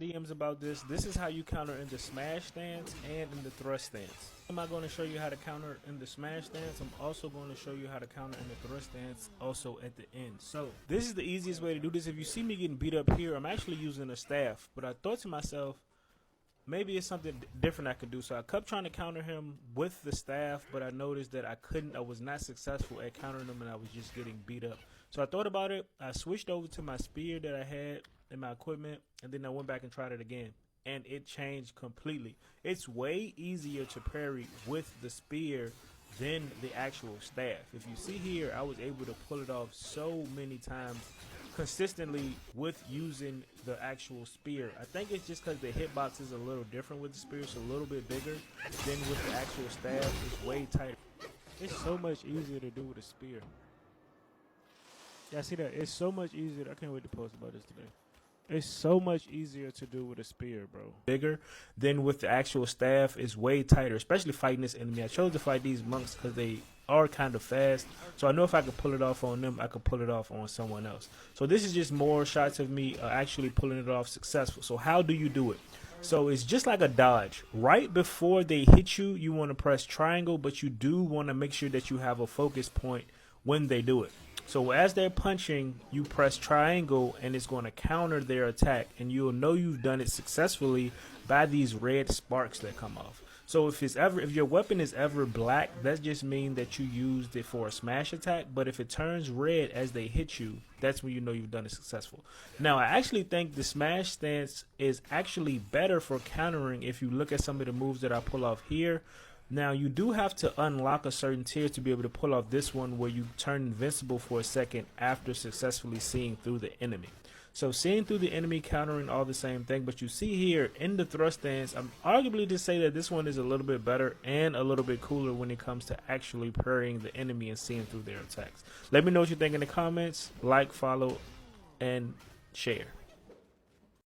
DMs about this. This is how you counter in the smash stance and in the thrust stance. I'm not going to show you how to counter in the smash stance. I'm also going to show you how to counter in the thrust stance also at the end. So this is the easiest way to do this. If you see me getting beat up here, I'm actually using a staff. But I thought to myself, maybe it's something different I could do. So I kept trying to counter him with the staff, but I noticed that I was not successful at countering him, and I was just getting beat up. So I thought about it. I switched over to my spear that I had in my equipment, and then I went back and tried it again. And it changed completely. It's way easier to parry with the spear than the actual staff. If you see here, I was able to pull it off so many times consistently with using the actual spear. I think it's just because the hitbox is a little different with the spear. It's a little bit bigger than with the actual staff. It's way tighter. It's so much easier to do with a spear. Yeah, see that? It's so much easier. I can't wait to post about this today. It's so much easier to do with a spear, bro. Bigger than with the actual staff. Is way tighter, especially fighting this enemy. I chose to fight these monks because they are kind of fast. So I know if I could pull it off on them, I could pull it off on someone else. So this is just more shots of me actually pulling it off successful. So how do you do it? So it's just like a dodge. Right before they hit you, you want to press triangle, but you do want to make sure that you have a focus point when they do it. So as they're punching, you press triangle and it's going to counter their attack, and you'll know you've done it successfully by these red sparks that come off. So if your weapon is ever black, that just means that you used it for a smash attack. But if it turns red as they hit you, that's when you know you've done it successful. Now, I actually think the smash stance is actually better for countering if you look at some of the moves that I pull off here. Now, you do have to unlock a certain tier to be able to pull off this one where you turn invincible for a second after successfully seeing through the enemy. So seeing through the enemy, countering, all the same thing. But you see here in the thrust stance, I'm arguably to say that this one is a little bit better and a little bit cooler when it comes to actually parrying the enemy and seeing through their attacks. Let me know what you think in the comments. Like, follow, and share.